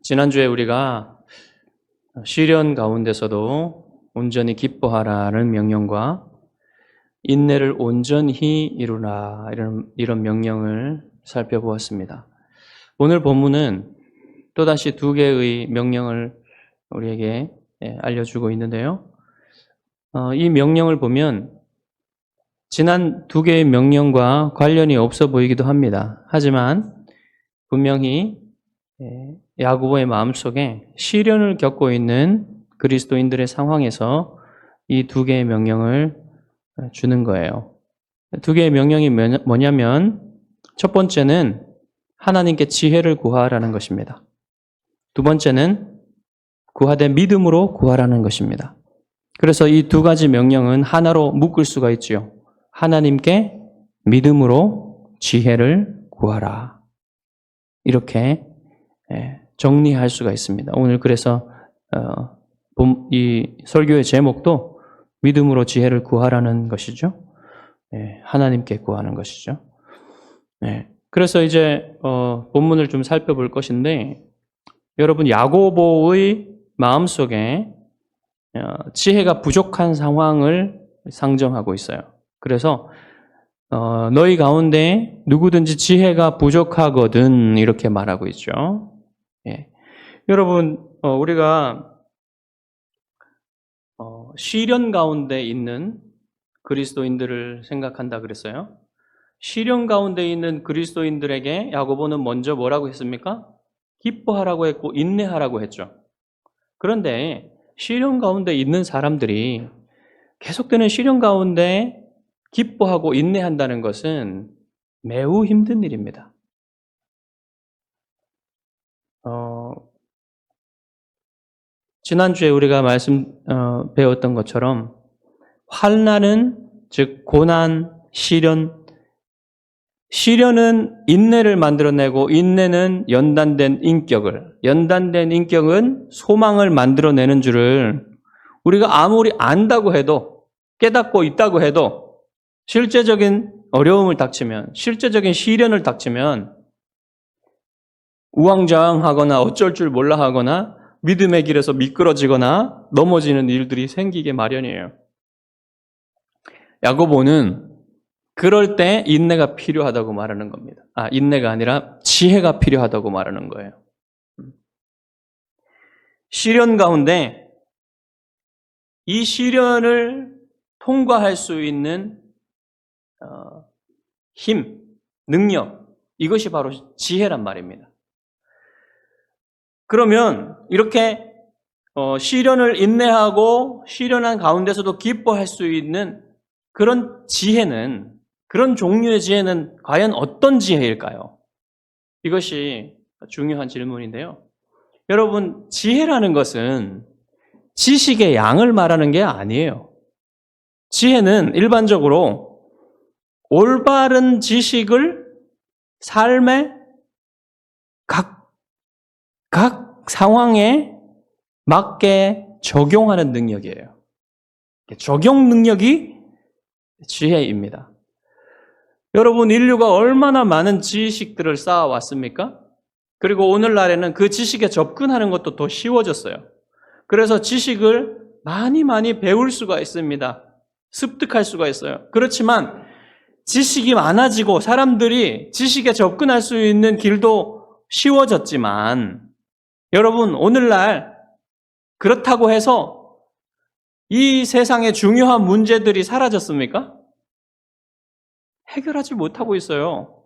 지난주에 우리가 시련 가운데서도 온전히 기뻐하라는 명령과 인내를 온전히 이루라 이런 명령을 살펴보았습니다. 오늘 본문은 또다시 두 개의 명령을 우리에게 알려주고 있는데요. 이 명령을 보면 지난 두 개의 명령과 관련이 없어 보이기도 합니다. 하지만 분명히 야고보의 마음속에 시련을 겪고 있는 그리스도인들의 상황에서 이 두 개의 명령을 주는 거예요. 두 개의 명령이 뭐냐면 첫 번째는 하나님께 지혜를 구하라는 것입니다. 두 번째는 구하되 믿음으로 구하라는 것입니다. 그래서 이 두 가지 명령은 하나로 묶을 수가 있지요. 하나님께 믿음으로 지혜를 구하라. 이렇게 정리할 수가 있습니다. 오늘 그래서 이 설교의 제목도 믿음으로 지혜를 구하라는 것이죠. 하나님께 구하는 것이죠. 그래서 이제 본문을 좀 살펴볼 것인데 여러분 야고보의 마음속에 지혜가 부족한 상황을 상정하고 있어요. 그래서 너희 가운데 누구든지 지혜가 부족하거든 이렇게 말하고 있죠. 여러분 우리가 시련 가운데 있는 그리스도인들을 생각한다 그랬어요. 시련 가운데 있는 그리스도인들에게 야고보는 먼저 뭐라고 했습니까? 기뻐하라고 했고 인내하라고 했죠. 그런데 시련 가운데 있는 사람들이 계속되는 시련 가운데 기뻐하고 인내한다는 것은 매우 힘든 일입니다. 지난주에 우리가 배웠던 것처럼 환난은 즉 고난, 시련은 인내를 만들어내고 인내는 연단된 인격은 소망을 만들어내는 줄을 우리가 아무리 안다고 해도 깨닫고 있다고 해도 실제적인 어려움을 닥치면 실제적인 시련을 닥치면 우왕좌왕하거나 어쩔 줄 몰라 하거나 믿음의 길에서 미끄러지거나 넘어지는 일들이 생기게 마련이에요. 야고보는 그럴 때 인내가 필요하다고 말하는 겁니다. 인내가 아니라 지혜가 필요하다고 말하는 거예요. 시련 가운데 이 시련을 통과할 수 있는 힘, 능력, 이것이 바로 지혜란 말입니다. 그러면 이렇게 시련을 인내하고 시련한 가운데서도 기뻐할 수 있는 그런 지혜는, 그런 종류의 지혜는 과연 어떤 지혜일까요? 이것이 중요한 질문인데요. 여러분, 지혜라는 것은 지식의 양을 말하는 게 아니에요. 지혜는 일반적으로 올바른 지식을 삶의 각 상황에 맞게 적용하는 능력이에요. 적용 능력이 지혜입니다. 여러분, 인류가 얼마나 많은 지식들을 쌓아왔습니까? 그리고 오늘날에는 그 지식에 접근하는 것도 더 쉬워졌어요. 그래서 지식을 많이 배울 수가 있습니다. 습득할 수가 있어요. 그렇지만 지식이 많아지고 사람들이 지식에 접근할 수 있는 길도 쉬워졌지만 여러분, 오늘날 그렇다고 해서 이 세상의 중요한 문제들이 사라졌습니까? 해결하지 못하고 있어요.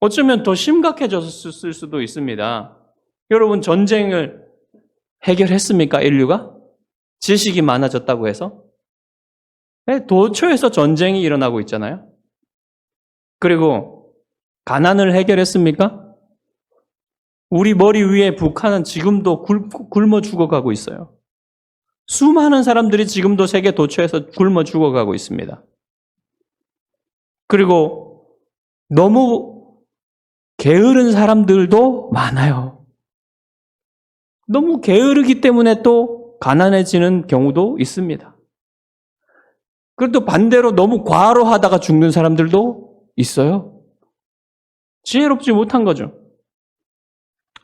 어쩌면 더 심각해졌을 수도 있습니다. 여러분, 전쟁을 해결했습니까, 인류가? 지식이 많아졌다고 해서? 도처에서 전쟁이 일어나고 있잖아요. 그리고 가난을 해결했습니까? 우리 머리 위에 북한은 지금도 굶어 죽어가고 있어요. 수많은 사람들이 지금도 세계 도처에서 굶어 죽어가고 있습니다. 그리고 너무 게으른 사람들도 많아요. 너무 게으르기 때문에 또 가난해지는 경우도 있습니다. 그리고 또 반대로 너무 과로하다가 죽는 사람들도 있어요. 지혜롭지 못한 거죠.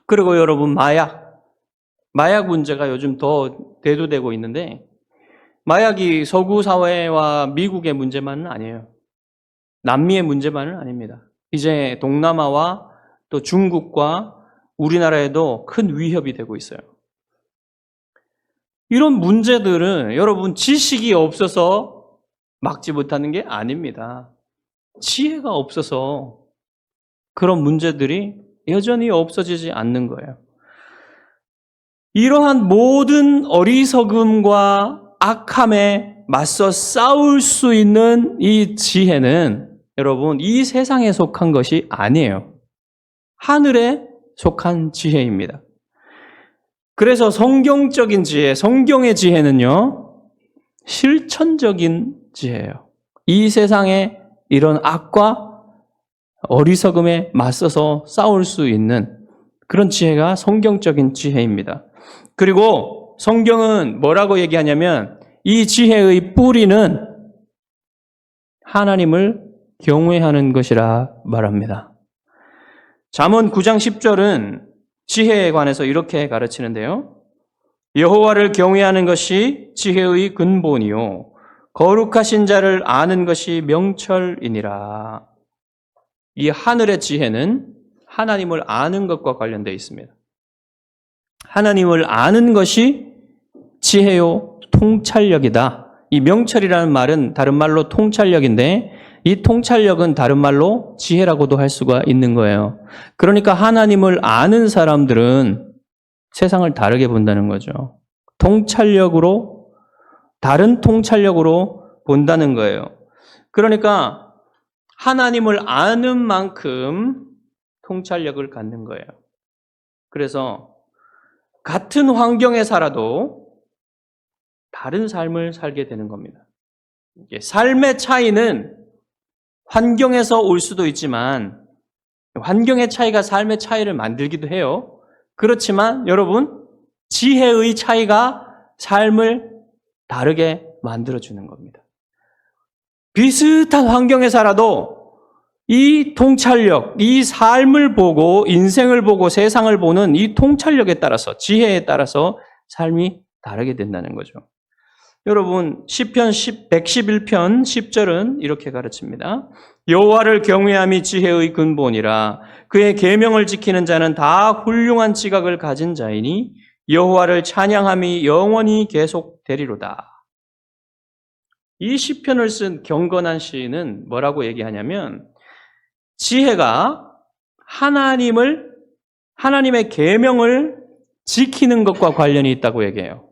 그리고 여러분, 마약 문제가 요즘 더 대두되고 있는데, 마약이 서구 사회와 미국의 문제만은 아니에요. 남미의 문제만은 아닙니다. 이제 동남아와 또 중국과 우리나라에도 큰 위협이 되고 있어요. 이런 문제들은 여러분 지식이 없어서 막지 못하는 게 아닙니다. 지혜가 없어서 그런 문제들이 여전히 없어지지 않는 거예요. 이러한 모든 어리석음과 악함에 맞서 싸울 수 있는 이 지혜는 여러분 이 세상에 속한 것이 아니에요. 하늘에 속한 지혜입니다. 그래서 성경적인 지혜, 성경의 지혜는요, 실천적인 지혜예요. 이 세상에 이런 악과 어리석음에 맞서서 싸울 수 있는 그런 지혜가 성경적인 지혜입니다. 그리고 성경은 뭐라고 얘기하냐면 이 지혜의 뿌리는 하나님을 경외하는 것이라 말합니다. 잠언 9장 10절은 지혜에 관해서 이렇게 가르치는데요. 여호와를 경외하는 것이 지혜의 근본이요 거룩하신 자를 아는 것이 명철이니라. 이 하늘의 지혜는 하나님을 아는 것과 관련되어 있습니다. 하나님을 아는 것이 지혜요 통찰력이다. 이 명철이라는 말은 다른 말로 통찰력인데 이 통찰력은 다른 말로 지혜라고도 할 수가 있는 거예요. 그러니까 하나님을 아는 사람들은 세상을 다르게 본다는 거죠. 통찰력으로, 다른 통찰력으로 본다는 거예요. 그러니까 하나님을 아는 만큼 통찰력을 갖는 거예요. 그래서 같은 환경에 살아도 다른 삶을 살게 되는 겁니다. 삶의 차이는 환경에서 올 수도 있지만 환경의 차이가 삶의 차이를 만들기도 해요. 그렇지만 여러분 지혜의 차이가 삶을 다르게 만들어주는 겁니다. 비슷한 환경에 살아도 이 통찰력, 이 삶을 보고 인생을 보고 세상을 보는 이 통찰력에 따라서 지혜에 따라서 삶이 다르게 된다는 거죠. 여러분 시편 111편 10절은 이렇게 가르칩니다. 여호와를 경외함이 지혜의 근본이라 그의 계명을 지키는 자는 다 훌륭한 지각을 가진 자이니 여호와를 찬양함이 영원히 계속되리로다. 이 시편을 쓴 경건한 시인은 뭐라고 얘기하냐면 지혜가 하나님의 계명을 지키는 것과 관련이 있다고 얘기해요.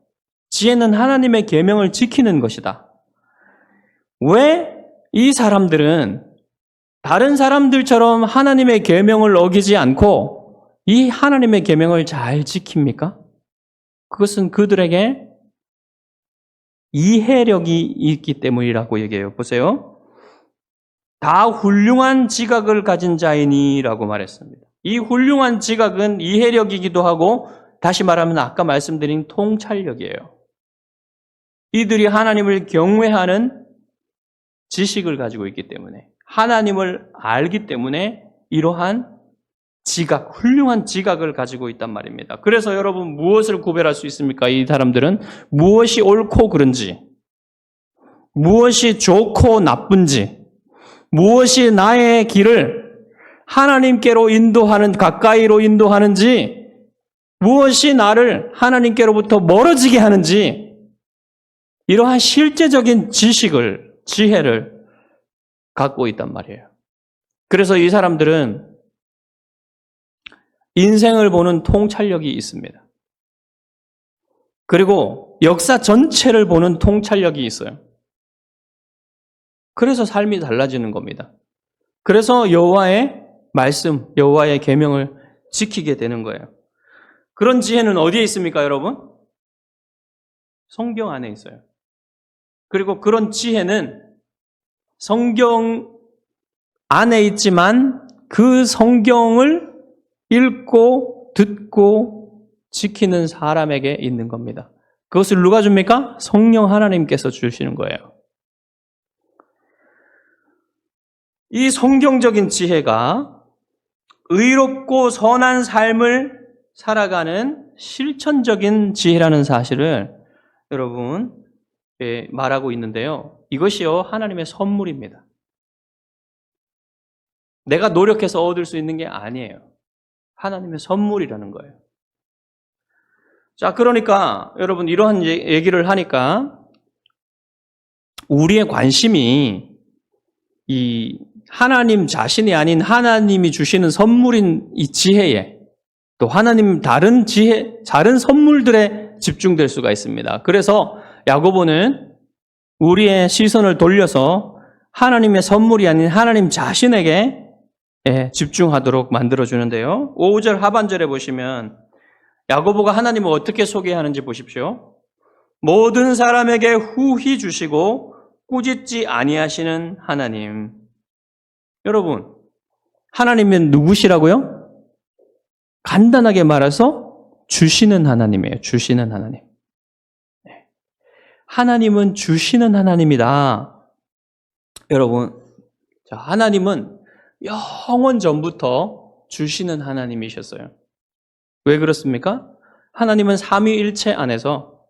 지혜는 하나님의 계명을 지키는 것이다. 왜 이 사람들은 다른 사람들처럼 하나님의 계명을 어기지 않고 이 하나님의 계명을 잘 지킵니까? 그것은 그들에게 이해력이 있기 때문이라고 얘기해요. 보세요. 다 훌륭한 지각을 가진 자이니라고 말했습니다. 이 훌륭한 지각은 이해력이기도 하고 다시 말하면 아까 말씀드린 통찰력이에요. 이들이 하나님을 경외하는 지식을 가지고 있기 때문에 하나님을 알기 때문에 이러한 지각, 훌륭한 지각을 가지고 있단 말입니다. 그래서 여러분 무엇을 구별할 수 있습니까? 이 사람들은 무엇이 옳고 그른지, 무엇이 좋고 나쁜지, 무엇이 나의 길을 하나님께로 인도하는, 가까이로 인도하는지, 무엇이 나를 하나님께로부터 멀어지게 하는지, 이러한 실제적인 지식을, 지혜를 갖고 있단 말이에요. 그래서 이 사람들은 인생을 보는 통찰력이 있습니다. 그리고 역사 전체를 보는 통찰력이 있어요. 그래서 삶이 달라지는 겁니다. 그래서 여호와의 말씀, 여호와의 계명을 지키게 되는 거예요. 그런 지혜는 어디에 있습니까, 여러분? 성경 안에 있어요. 그리고 그런 지혜는 성경 안에 있지만 그 성경을 읽고 듣고 지키는 사람에게 있는 겁니다. 그것을 누가 줍니까? 성령 하나님께서 주시는 거예요. 이 성경적인 지혜가 의롭고 선한 삶을 살아가는 실천적인 지혜라는 사실을 여러분 말하고 있는데요. 이것이요 하나님의 선물입니다. 내가 노력해서 얻을 수 있는 게 아니에요. 하나님의 선물이라는 거예요. 자, 그러니까 여러분 이러한 얘기를 하니까 우리의 관심이 이 하나님 자신이 아닌 하나님이 주시는 선물인 이 지혜에 또 하나님 다른 지혜, 다른 선물들에 집중될 수가 있습니다. 그래서 야고보는 우리의 시선을 돌려서 하나님의 선물이 아닌 하나님 자신에게 집중하도록 만들어주는데요. 5절 하반절에 보시면 야고보가 하나님을 어떻게 소개하는지 보십시오. 모든 사람에게 후히 주시고 꾸짖지 아니하시는 하나님. 여러분, 하나님은 누구시라고요? 간단하게 말해서 주시는 하나님이에요. 주시는 하나님. 하나님은 주시는 하나님이다. 여러분, 자, 하나님은 영원 전부터 주시는 하나님이셨어요. 왜 그렇습니까? 하나님은 삼위일체 안에서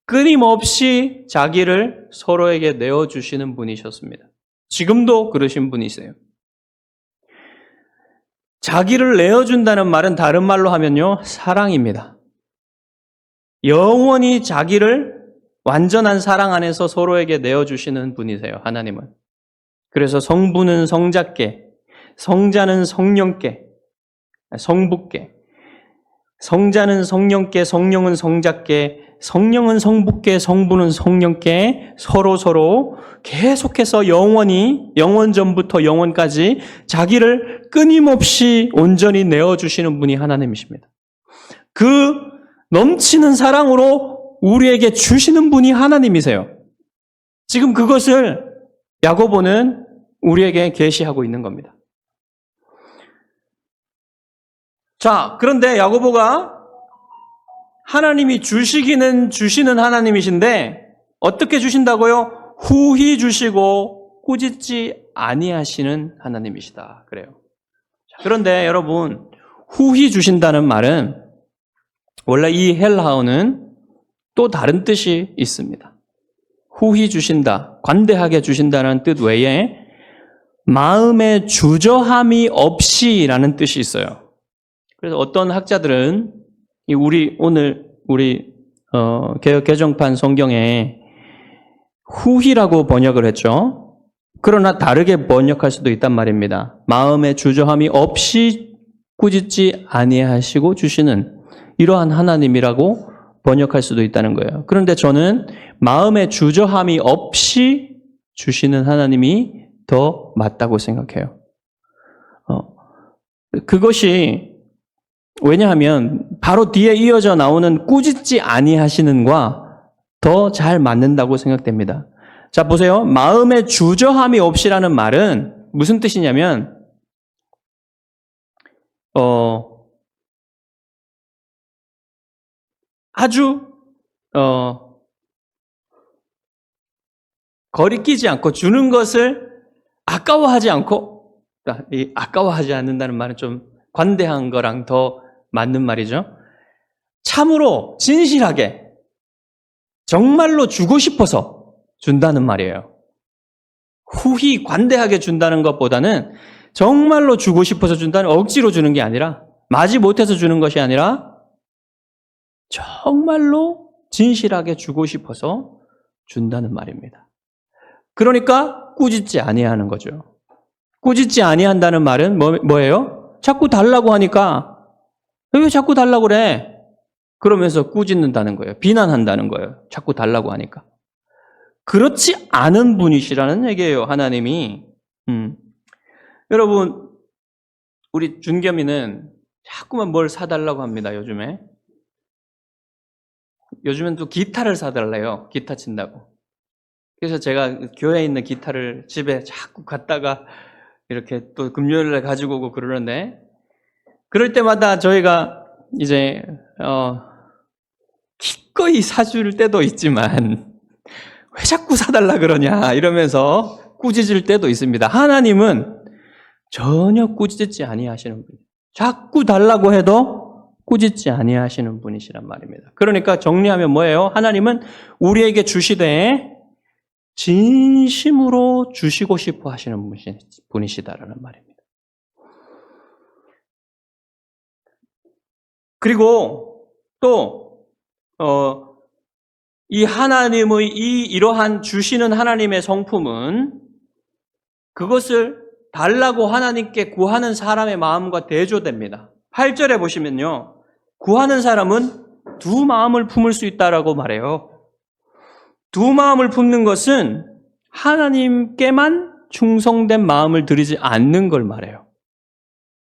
끊임없이 자기를 서로에게 내어주시는 분이셨습니다. 지금도 그러신 분이세요. 자기를 내어준다는 말은 다른 말로 하면요, 사랑입니다. 영원히 자기를 완전한 사랑 안에서 서로에게 내어주시는 분이세요, 하나님은. 그래서 성부는 성자께, 성자는 성령께, 성부께, 성자는 성령께, 성령은 성자께, 성령은 성부께, 성부는 성령께 서로 계속해서 영원히, 영원전부터 영원까지 자기를 끊임없이 온전히 내어주시는 분이 하나님이십니다. 그 넘치는 사랑으로 우리에게 주시는 분이 하나님이세요. 지금 그것을 야고보는 우리에게 계시하고 있는 겁니다. 자, 그런데 야고보가 하나님이 주시기는 주시는 하나님이신데 어떻게 주신다고요? 후히 주시고 꾸짖지 아니하시는 하나님이시다. 그래요. 그런데 여러분, 후히 주신다는 말은 원래 이 헬라어는 또 다른 뜻이 있습니다. 후히 주신다, 관대하게 주신다는 뜻 외에 마음의 주저함이 없이라는 뜻이 있어요. 그래서 어떤 학자들은 우리 개역 개정판 성경에 후히라고 번역을 했죠. 그러나 다르게 번역할 수도 있단 말입니다. 마음의 주저함이 없이 꾸짖지 아니하시고 주시는 이러한 하나님이라고 번역할 수도 있다는 거예요. 그런데 저는 마음의 주저함이 없이 주시는 하나님이 더 맞다고 생각해요. 그것이 왜냐하면 바로 뒤에 이어져 나오는 꾸짖지 아니하시는과 더 잘 맞는다고 생각됩니다. 자, 보세요. 마음의 주저함이 없이라는 말은 무슨 뜻이냐면 아주 거리끼지 않고 주는 것을 아까워하지 않고, 이 아까워하지 않는다는 말은 좀 관대한 거랑 더 맞는 말이죠. 참으로 진실하게 정말로 주고 싶어서 준다는 말이에요. 후히 관대하게 준다는 것보다는 정말로 주고 싶어서 준다는, 억지로 주는 게 아니라, 마지 못해서 주는 것이 아니라 정말로 진실하게 주고 싶어서 준다는 말입니다. 그러니까 꾸짖지 아니하는 거죠. 꾸짖지 아니한다는 말은 뭐예요? 자꾸 달라고 하니까 왜 자꾸 달라고 그래? 그러면서 꾸짖는다는 거예요. 비난한다는 거예요. 자꾸 달라고 하니까. 그렇지 않은 분이시라는 얘기예요, 하나님이. 여러분, 우리 준겸이는 자꾸만 뭘 사달라고 합니다, 요즘에. 요즘엔 또 기타를 사달래요. 기타 친다고. 그래서 제가 교회에 있는 기타를 집에 자꾸 갖다가 이렇게 또 금요일에 가지고 오고 그러는데, 그럴 때마다 저희가 이제 기꺼이 사줄 때도 있지만 왜 자꾸 사달라 그러냐 이러면서 꾸짖을 때도 있습니다. 하나님은 전혀 꾸짖지 아니하시는 분이에요. 자꾸 달라고 해도 꾸짖지 아니하시는 분이시란 말입니다. 그러니까 정리하면 뭐예요? 하나님은 우리에게 주시되 진심으로 주시고 싶어 하시는 분이시다라는 말입니다. 그리고 또 이 하나님의 이러한 주시는 하나님의 성품은 그것을 달라고 하나님께 구하는 사람의 마음과 대조됩니다. 8절에 보시면요. 구하는 사람은 두 마음을 품을 수 있다라고 말해요. 두 마음을 품는 것은 하나님께만 충성된 마음을 들이지 않는 걸 말해요.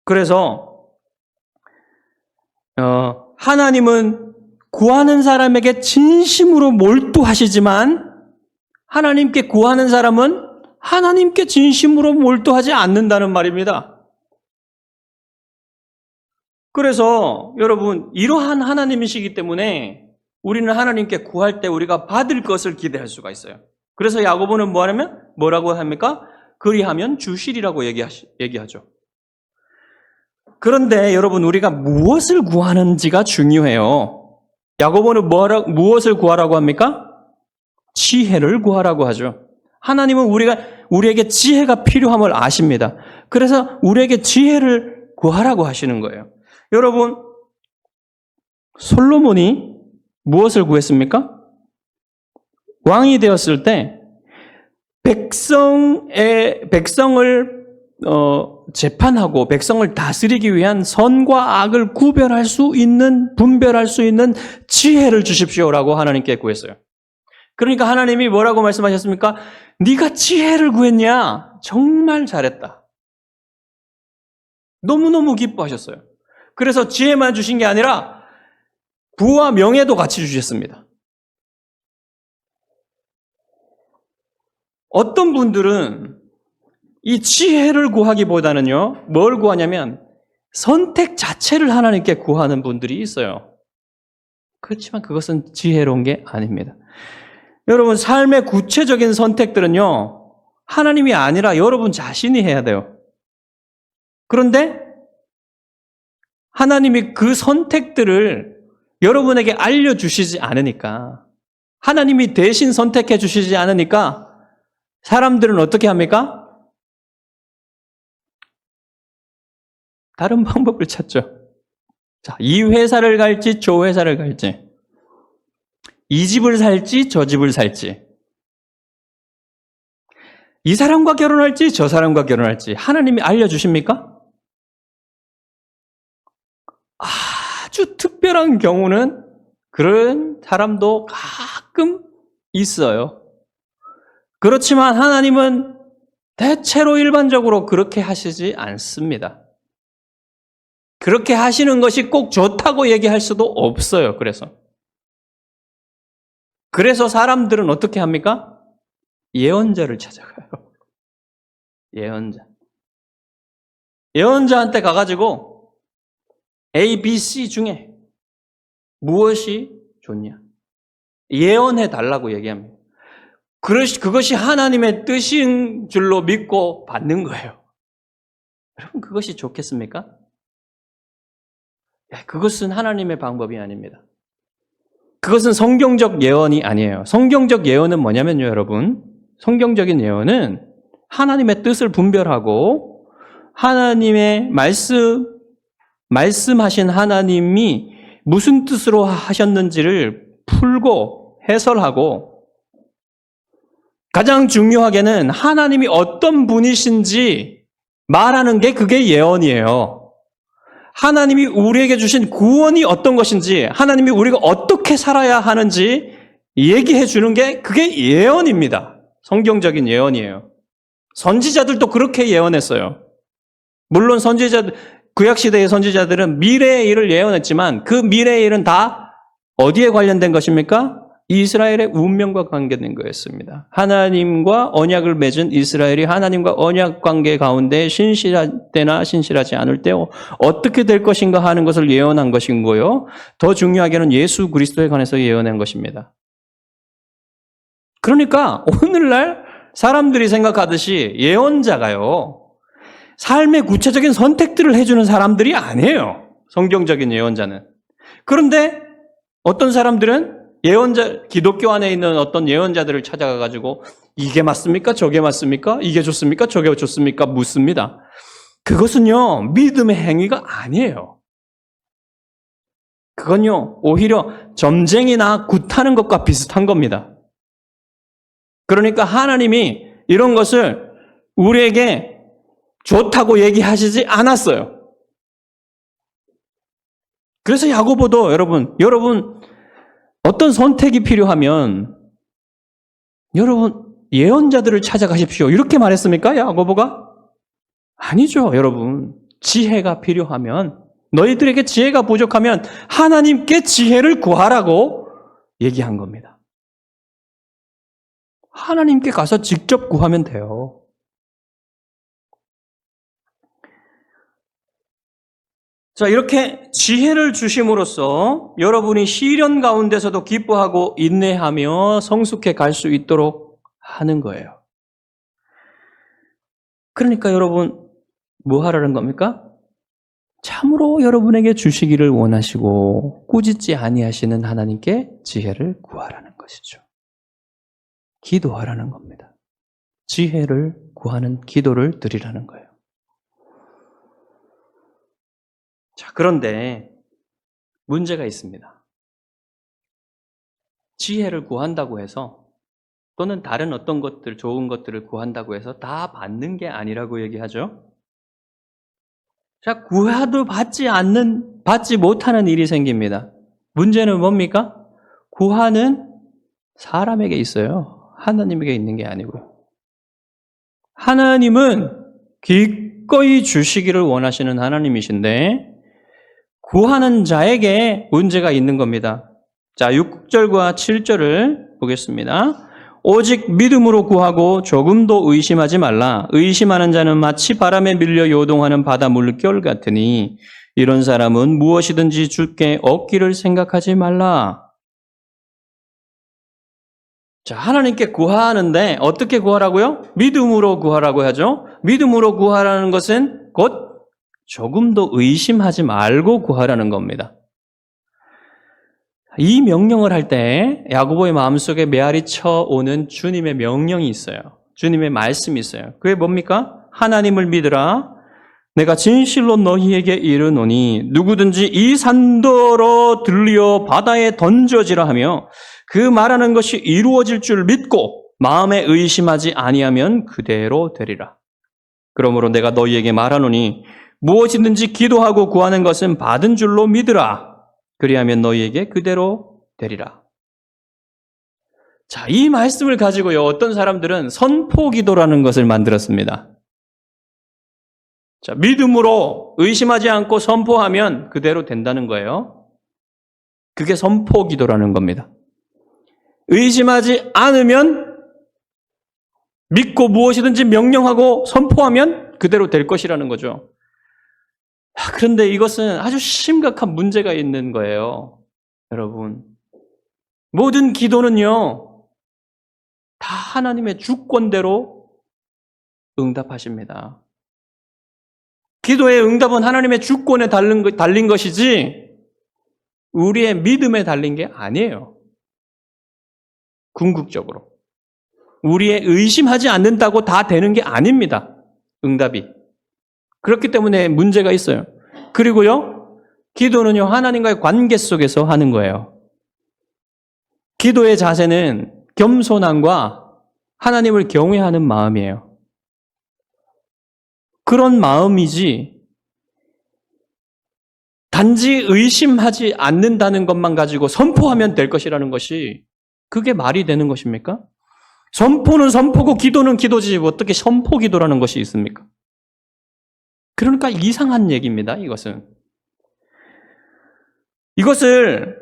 그래서 하나님은 구하는 사람에게 진심으로 몰두하시지만 하나님께 구하는 사람은 하나님께 진심으로 몰두하지 않는다는 말입니다. 그래서 여러분 이러한 하나님이시기 때문에 우리는 하나님께 구할 때 우리가 받을 것을 기대할 수가 있어요. 그래서 야고보는 뭐라고 합니까? 그리하면 주시리라고 얘기하죠. 그런데 여러분 우리가 무엇을 구하는지가 중요해요. 야고보는 무엇을 구하라고 합니까? 지혜를 구하라고 하죠. 하나님은 우리에게 지혜가 필요함을 아십니다. 그래서 우리에게 지혜를 구하라고 하시는 거예요. 여러분, 솔로몬이 무엇을 구했습니까? 왕이 되었을 때 백성을 재판하고 백성을 다스리기 위한 선과 악을 분별할 수 있는 지혜를 주십시오라고 하나님께 구했어요. 그러니까 하나님이 뭐라고 말씀하셨습니까? 네가 지혜를 구했냐? 정말 잘했다. 너무너무 기뻐하셨어요. 그래서 지혜만 주신 게 아니라 부와 명예도 같이 주셨습니다. 어떤 분들은 이 지혜를 구하기보다는요, 뭘 구하냐면 선택 자체를 하나님께 구하는 분들이 있어요. 그렇지만 그것은 지혜로운 게 아닙니다. 여러분, 삶의 구체적인 선택들은요, 하나님이 아니라 여러분 자신이 해야 돼요. 그런데 하나님이 그 선택들을 여러분에게 알려주시지 않으니까, 하나님이 대신 선택해 주시지 않으니까 사람들은 어떻게 합니까? 다른 방법을 찾죠. 자, 이 회사를 갈지 저 회사를 갈지, 이 집을 살지 저 집을 살지, 이 사람과 결혼할지 저 사람과 결혼할지 하나님이 알려주십니까? 아주 특별한 경우는 그런 사람도 가끔 있어요. 그렇지만 하나님은 대체로 일반적으로 그렇게 하시지 않습니다. 그렇게 하시는 것이 꼭 좋다고 얘기할 수도 없어요. 그래서 사람들은 어떻게 합니까? 예언자를 찾아가요. 예언자한테 가가지고 A, B, C 중에 무엇이 좋냐? 예언해 달라고 얘기합니다. 그것이 하나님의 뜻인 줄로 믿고 받는 거예요. 여러분, 그것이 좋겠습니까? 그것은 하나님의 방법이 아닙니다. 그것은 성경적 예언이 아니에요. 성경적 예언은 뭐냐면요, 여러분. 성경적인 예언은 하나님의 뜻을 분별하고 하나님의 말씀하신 하나님이 무슨 뜻으로 하셨는지를 풀고 해설하고, 가장 중요하게는 하나님이 어떤 분이신지 말하는 게 그게 예언이에요. 하나님이 우리에게 주신 구원이 어떤 것인지, 하나님이 우리가 어떻게 살아야 하는지 얘기해 주는 게 그게 예언입니다. 성경적인 예언이에요. 선지자들도 그렇게 예언했어요. 물론 구약시대의 선지자들은 미래의 일을 예언했지만 그 미래의 일은 다 어디에 관련된 것입니까? 이스라엘의 운명과 관계된 거였습니다. 하나님과 언약을 맺은 이스라엘이 하나님과 언약 관계 가운데 신실할 때나 신실하지 않을 때 어떻게 될 것인가 하는 것을 예언한 것인 거요. 더 중요하게는 예수 그리스도에 관해서 예언한 것입니다. 그러니까 오늘날 사람들이 생각하듯이 예언자가요, 삶의 구체적인 선택들을 해주는 사람들이 아니에요. 성경적인 예언자는. 그런데 어떤 사람들은 기독교 안에 있는 어떤 예언자들을 찾아가가지고 이게 맞습니까? 저게 맞습니까? 이게 좋습니까? 저게 좋습니까? 묻습니다. 그것은요, 믿음의 행위가 아니에요. 그건요, 오히려 점쟁이나 굿하는 것과 비슷한 겁니다. 그러니까 하나님이 이런 것을 우리에게 좋다고 얘기하시지 않았어요. 그래서 야고보도 여러분 어떤 선택이 필요하면 여러분 예언자들을 찾아가십시오. 이렇게 말했습니까? 야고보가? 아니죠, 여러분. 지혜가 필요하면 너희들에게 지혜가 부족하면 하나님께 지혜를 구하라고 얘기한 겁니다. 하나님께 가서 직접 구하면 돼요. 자, 이렇게 지혜를 주심으로써 여러분이 시련 가운데서도 기뻐하고 인내하며 성숙해 갈 수 있도록 하는 거예요. 그러니까 여러분, 뭐 하라는 겁니까? 참으로 여러분에게 주시기를 원하시고 꾸짖지 아니하시는 하나님께 지혜를 구하라는 것이죠. 기도하라는 겁니다. 지혜를 구하는 기도를 드리라는 거예요. 자, 그런데 문제가 있습니다. 지혜를 구한다고 해서 또는 다른 어떤 것들, 좋은 것들을 구한다고 해서 다 받는 게 아니라고 얘기하죠. 자, 구해도 받지 못하는 일이 생깁니다. 문제는 뭡니까? 구하는 사람에게 있어요. 하나님에게 있는 게 아니고요. 하나님은 기꺼이 주시기를 원하시는 하나님이신데 구하는 자에게 문제가 있는 겁니다. 자, 6절과 7절을 보겠습니다. 오직 믿음으로 구하고 조금도 의심하지 말라. 의심하는 자는 마치 바람에 밀려 요동하는 바다 물결 같으니 이런 사람은 무엇이든지 주께 얻기를 생각하지 말라. 자, 하나님께 구하는데 어떻게 구하라고요? 믿음으로 구하라고 하죠. 믿음으로 구하라는 것은 곧 조금도 의심하지 말고 구하라는 겁니다. 이 명령을 할 때 야고보의 마음속에 메아리 쳐오는 주님의 명령이 있어요. 주님의 말씀이 있어요. 그게 뭡니까? 하나님을 믿으라. 내가 진실로 너희에게 이르노니 누구든지 이 산더러 들려 바다에 던져지라 하며 그 말하는 것이 이루어질 줄 믿고 마음에 의심하지 아니하면 그대로 되리라. 그러므로 내가 너희에게 말하노니 무엇이든지 기도하고 구하는 것은 받은 줄로 믿으라. 그리하면 너희에게 그대로 되리라. 자, 이 말씀을 가지고요, 어떤 사람들은 선포기도라는 것을 만들었습니다. 자, 믿음으로 의심하지 않고 선포하면 그대로 된다는 거예요. 그게 선포기도라는 겁니다. 의심하지 않으면 믿고 무엇이든지 명령하고 선포하면 그대로 될 것이라는 거죠. 그런데 이것은 아주 심각한 문제가 있는 거예요. 여러분, 모든 기도는요, 다 하나님의 주권대로 응답하십니다. 기도의 응답은 하나님의 주권에 달린 것이지 우리의 믿음에 달린 게 아니에요. 궁극적으로. 우리의 의심하지 않는다고 다 되는 게 아닙니다. 응답이. 그렇기 때문에 문제가 있어요. 그리고요, 기도는요, 하나님과의 관계 속에서 하는 거예요. 기도의 자세는 겸손함과 하나님을 경외하는 마음이에요. 그런 마음이지, 단지 의심하지 않는다는 것만 가지고 선포하면 될 것이라는 것이, 그게 말이 되는 것입니까? 선포는 선포고 기도는 기도지, 어떻게 선포 기도라는 것이 있습니까? 그러니까 이상한 얘기입니다, 이것은. 이것을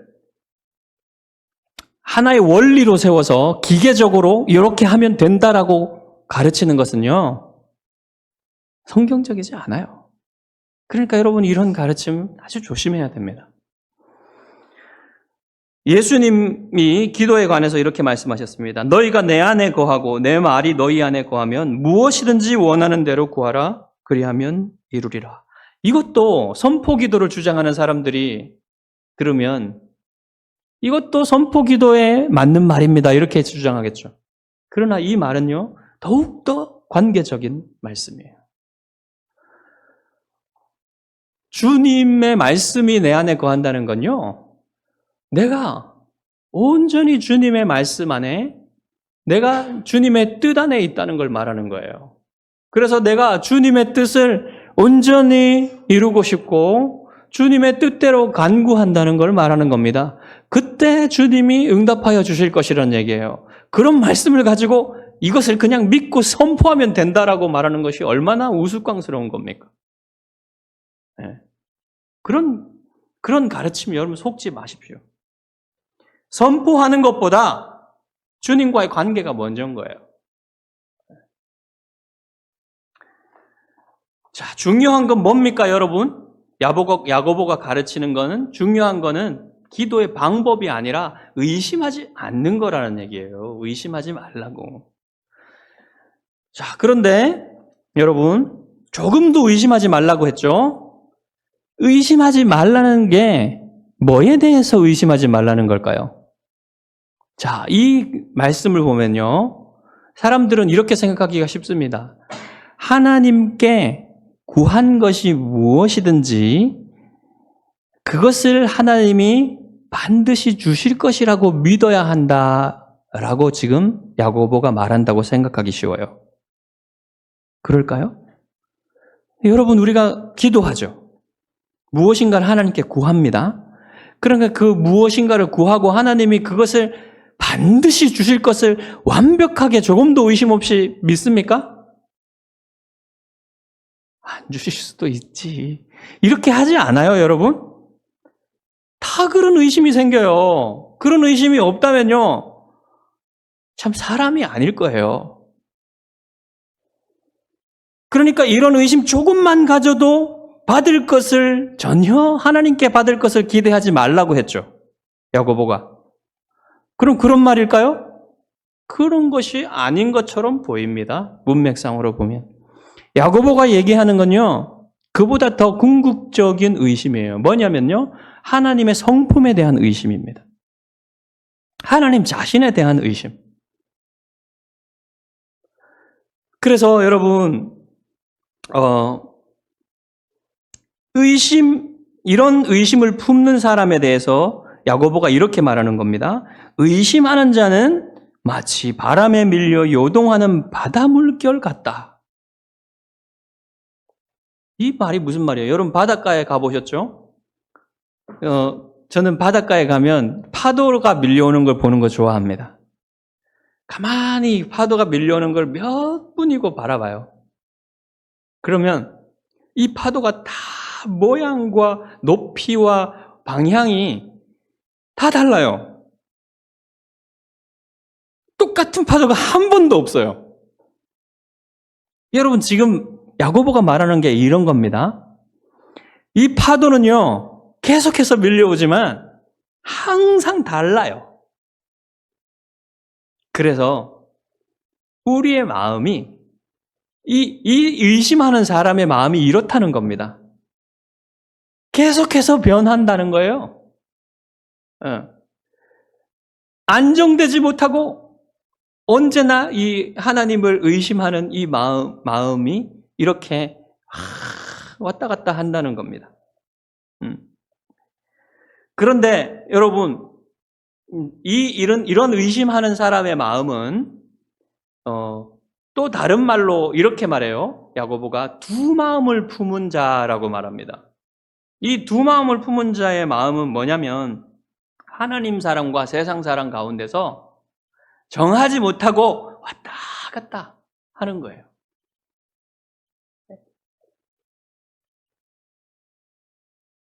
하나의 원리로 세워서 기계적으로 이렇게 하면 된다라고 가르치는 것은요, 성경적이지 않아요. 그러니까 여러분, 이런 가르침 아주 조심해야 됩니다. 예수님이 기도에 관해서 이렇게 말씀하셨습니다. 너희가 내 안에 거하고 내 말이 너희 안에 거하면 무엇이든지 원하는 대로 구하라. 그리하면 이루리라. 이것도 선포기도를 주장하는 사람들이 들으면 이것도 선포기도에 맞는 말입니다. 이렇게 주장하겠죠. 그러나 이 말은요, 더욱더 관계적인 말씀이에요. 주님의 말씀이 내 안에 거한다는 건요, 내가 온전히 주님의 말씀 안에, 내가 주님의 뜻 안에 있다는 걸 말하는 거예요. 그래서 내가 주님의 뜻을 온전히 이루고 싶고 주님의 뜻대로 간구한다는 걸 말하는 겁니다. 그때 주님이 응답하여 주실 것이라는 얘기예요. 그런 말씀을 가지고 이것을 그냥 믿고 선포하면 된다라고 말하는 것이 얼마나 우스꽝스러운 겁니까? 네. 그런 가르침이 여러분 속지 마십시오. 선포하는 것보다 주님과의 관계가 먼저인 거예요. 자, 중요한 건 뭡니까, 여러분? 야고보가 가르치는 거는, 중요한 거는 기도의 방법이 아니라 의심하지 않는 거라는 얘기예요. 의심하지 말라고. 자, 그런데 여러분, 조금도 의심하지 말라고 했죠? 의심하지 말라는 게 뭐에 대해서 의심하지 말라는 걸까요? 자, 이 말씀을 보면요, 사람들은 이렇게 생각하기가 쉽습니다. 하나님께 구한 것이 무엇이든지 그것을 하나님이 반드시 주실 것이라고 믿어야 한다라고 지금 야고보가 말한다고 생각하기 쉬워요. 그럴까요? 여러분, 우리가 기도하죠. 무엇인가를 하나님께 구합니다. 그러니까 그 무엇인가를 구하고 하나님이 그것을 반드시 주실 것을 완벽하게 조금도 의심 없이 믿습니까? 안 주실 수도 있지. 이렇게 하지 않아요, 여러분? 다 그런 의심이 생겨요. 그런 의심이 없다면요, 참 사람이 아닐 거예요. 그러니까 이런 의심 조금만 가져도 받을 것을 전혀 하나님께 받을 것을 기대하지 말라고 했죠. 야고보가. 그럼 그런 말일까요? 그런 것이 아닌 것처럼 보입니다. 문맥상으로 보면. 야고보가 얘기하는 건요, 그보다 더 궁극적인 의심이에요. 뭐냐면요, 하나님의 성품에 대한 의심입니다. 하나님 자신에 대한 의심. 그래서 여러분, 이런 의심을 품는 사람에 대해서 야고보가 이렇게 말하는 겁니다. 의심하는 자는 마치 바람에 밀려 요동하는 바닷물결 같다. 이 말이 무슨 말이에요? 여러분 바닷가에 가보셨죠? 저는 바닷가에 가면 파도가 밀려오는 걸 보는 거 좋아합니다. 가만히 파도가 밀려오는 걸 몇 분이고 바라봐요. 그러면 이 파도가 다 모양과 높이와 방향이 다 달라요. 똑같은 파도가 한 번도 없어요. 여러분, 지금 야고보가 말하는 게 이런 겁니다. 이 파도는요, 계속해서 밀려오지만 항상 달라요. 그래서 우리의 마음이, 이 의심하는 사람의 마음이 이렇다는 겁니다. 계속해서 변한다는 거예요. 안정되지 못하고 언제나 이 하나님을 의심하는 이 마음이 이렇게 왔다 갔다 한다는 겁니다. 그런데 여러분, 이런 의심하는 사람의 마음은 또 다른 말로 이렇게 말해요. 야고보가 두 마음을 품은 자라고 말합니다. 이 두 마음을 품은 자의 마음은 뭐냐면 하나님 사랑과 세상 사랑 가운데서 정하지 못하고 왔다 갔다 하는 거예요.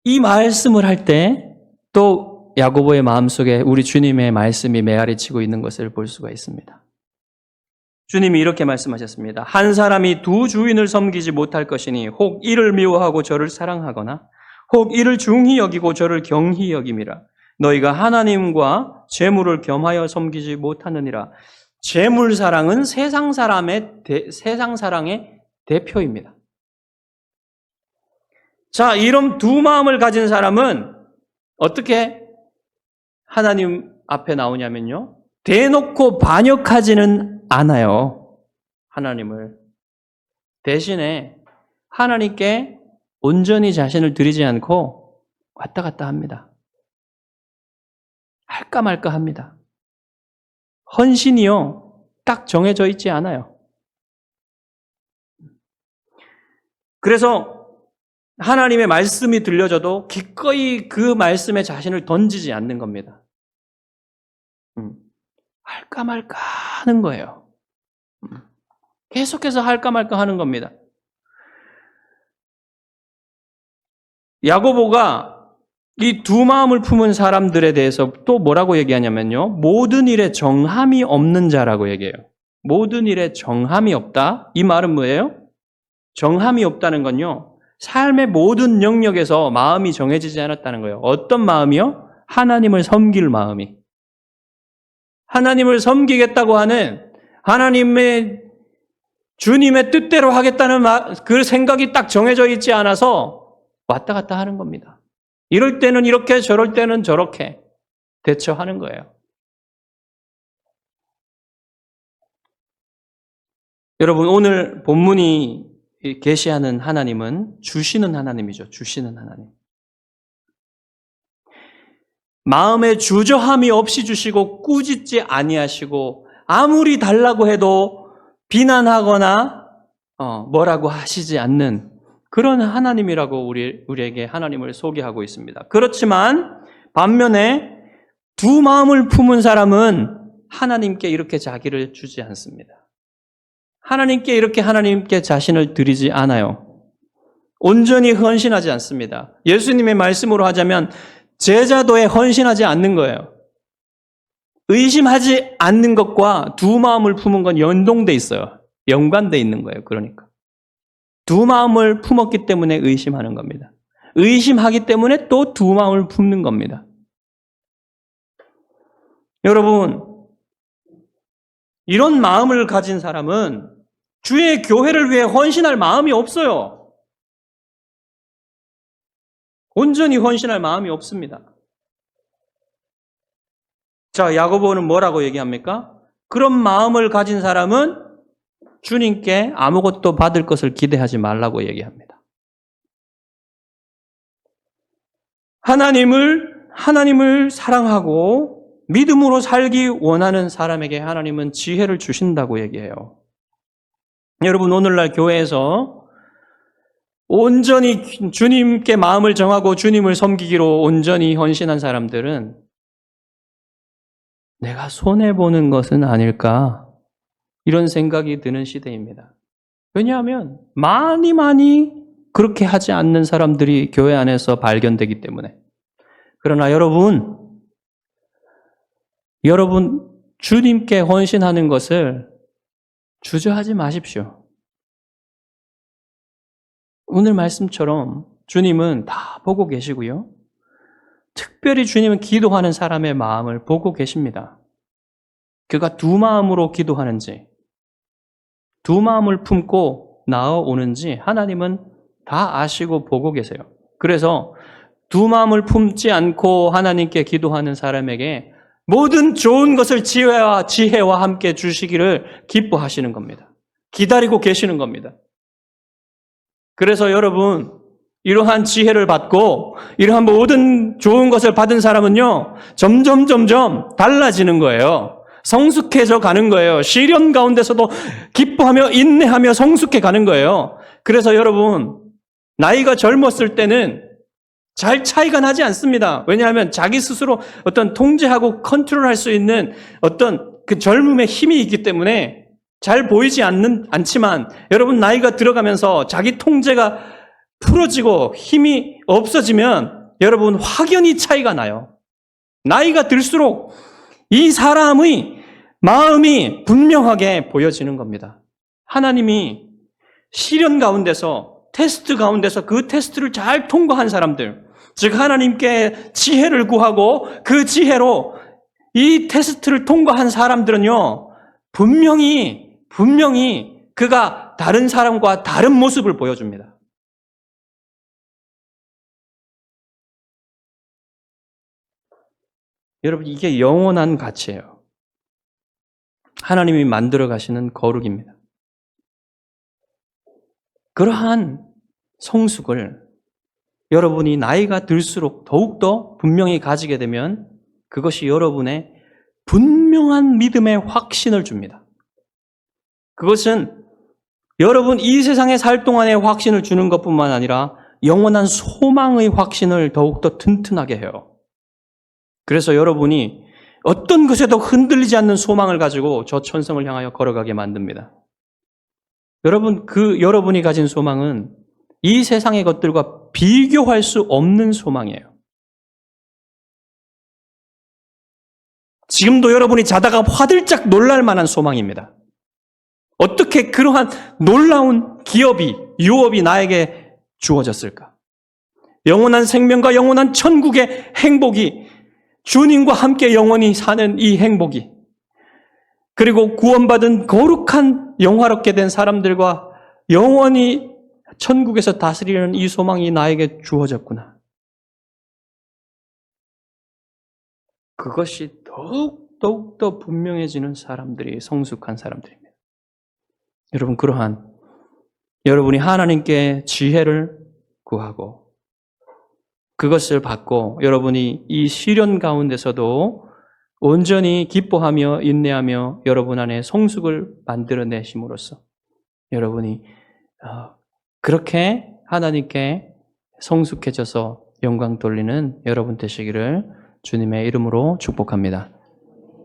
이 말씀을 할 때 또 야고보의 마음속에 우리 주님의 말씀이 메아리치고 있는 것을 볼 수가 있습니다. 주님이 이렇게 말씀하셨습니다. 한 사람이 두 주인을 섬기지 못할 것이니 혹 이를 미워하고 저를 사랑하거나 혹 이를 중히 여기고 저를 경히 여김이라. 너희가 하나님과 재물을 겸하여 섬기지 못하느니라. 재물 사랑은 세상 사랑의 대표입니다. 자, 이런 두 마음을 가진 사람은 어떻게 하나님 앞에 나오냐면요. 대놓고 반역하지는 않아요. 하나님을. 대신에 하나님께 온전히 자신을 드리지 않고 왔다 갔다 합니다. 할까 말까 합니다. 헌신이요. 딱 정해져 있지 않아요. 그래서 하나님의 말씀이 들려져도 기꺼이 그 말씀에 자신을 던지지 않는 겁니다. 할까 말까 하는 거예요. 계속해서 할까 말까 하는 겁니다. 야고보가 이 두 마음을 품은 사람들에 대해서 또 뭐라고 얘기하냐면요. 모든 일에 정함이 없는 자라고 얘기해요. 모든 일에 정함이 없다. 이 말은 뭐예요? 정함이 없다는 건요. 삶의 모든 영역에서 마음이 정해지지 않았다는 거예요. 어떤 마음이요? 하나님을 섬길 마음이. 하나님을 섬기겠다고 하는 하나님의 주님의 뜻대로 하겠다는 그 생각이 딱 정해져 있지 않아서 왔다 갔다 하는 겁니다. 이럴 때는 이렇게 저럴 때는 저렇게 대처하는 거예요. 여러분 오늘 본문이 계시하는 하나님은 주시는 하나님이죠. 주시는 하나님. 마음에 주저함이 없이 주시고 꾸짖지 아니하시고 아무리 달라고 해도 비난하거나 뭐라고 하시지 않는 그런 하나님이라고 우리에게 하나님을 소개하고 있습니다. 그렇지만 반면에 두 마음을 품은 사람은 하나님께 이렇게 자기를 주지 않습니다. 하나님께 이렇게 하나님께 자신을 드리지 않아요. 온전히 헌신하지 않습니다. 예수님의 말씀으로 하자면 제자도에 헌신하지 않는 거예요. 의심하지 않는 것과 두 마음을 품은 건 연동돼 있어요. 연관돼 있는 거예요. 그러니까. 두 마음을 품었기 때문에 의심하는 겁니다. 의심하기 때문에 또 두 마음을 품는 겁니다. 여러분, 이런 마음을 가진 사람은 주의 교회를 위해 헌신할 마음이 없어요. 온전히 헌신할 마음이 없습니다. 자, 야고보는 뭐라고 얘기합니까? 그런 마음을 가진 사람은 주님께 아무것도 받을 것을 기대하지 말라고 얘기합니다. 하나님을 사랑하고 믿음으로 살기 원하는 사람에게 하나님은 지혜를 주신다고 얘기해요. 여러분 오늘날 교회에서 온전히 주님께 마음을 정하고 주님을 섬기기로 온전히 헌신한 사람들은 내가 손해보는 것은 아닐까 이런 생각이 드는 시대입니다. 왜냐하면 많이 그렇게 하지 않는 사람들이 교회 안에서 발견되기 때문에. 그러나 여러분 주님께 헌신하는 것을 주저하지 마십시오. 오늘 말씀처럼 주님은 다 보고 계시고요. 특별히 주님은 기도하는 사람의 마음을 보고 계십니다. 그가 두 마음으로 기도하는지 두 마음을 품고 나아오는지 하나님은 다 아시고 보고 계세요. 그래서 두 마음을 품지 않고 하나님께 기도하는 사람에게 모든 좋은 것을 지혜와 함께 주시기를 기뻐하시는 겁니다. 기다리고 계시는 겁니다. 그래서 여러분 이러한 지혜를 받고 이러한 모든 좋은 것을 받은 사람은요 점점 달라지는 거예요. 성숙해져 가는 거예요. 시련 가운데서도 기뻐하며 인내하며 성숙해 가는 거예요. 그래서 여러분 나이가 젊었을 때는 잘 차이가 나지 않습니다. 왜냐하면 자기 스스로 어떤 통제하고 컨트롤할 수 있는 어떤 그 젊음의 힘이 있기 때문에 잘 보이지 않지만 여러분 나이가 들어가면서 자기 통제가 풀어지고 힘이 없어지면 여러분 확연히 차이가 나요. 나이가 들수록 이 사람의 마음이 분명하게 보여지는 겁니다. 하나님이 시련 가운데서 테스트 가운데서 그 테스트를 잘 통과한 사람들, 즉 하나님께 지혜를 구하고 그 지혜로 이 테스트를 통과한 사람들은요 분명히 그가 다른 사람과 다른 모습을 보여줍니다. 여러분, 이게 영원한 가치예요. 하나님이 만들어 가시는 거룩입니다. 그러한 성숙을 여러분이 나이가 들수록 더욱더 분명히 가지게 되면 그것이 여러분의 분명한 믿음의 확신을 줍니다. 그것은 여러분 이 세상에 살 동안의 확신을 주는 것뿐만 아니라 영원한 소망의 확신을 더욱더 튼튼하게 해요. 그래서 여러분이 어떤 것에도 흔들리지 않는 소망을 가지고 저 천성을 향하여 걸어가게 만듭니다. 여러분, 여러분이 가진 소망은 이 세상의 것들과 비교할 수 없는 소망이에요. 지금도 여러분이 자다가 화들짝 놀랄 만한 소망입니다. 어떻게 그러한 놀라운 유업이 나에게 주어졌을까? 영원한 생명과 영원한 천국의 행복이, 주님과 함께 영원히 사는 이 행복이, 그리고 구원받은 거룩한 영화롭게 된 사람들과 영원히 천국에서 다스리는 이 소망이 나에게 주어졌구나. 그것이 더욱더 분명해지는 사람들이 성숙한 사람들입니다. 여러분, 그러한 여러분이 하나님께 지혜를 구하고 그것을 받고 여러분이 이 시련 가운데서도 온전히 기뻐하며 인내하며 여러분 안에 성숙을 만들어내심으로써 여러분이 그렇게 하나님께 성숙해져서 영광 돌리는 여러분 되시기를 주님의 이름으로 축복합니다.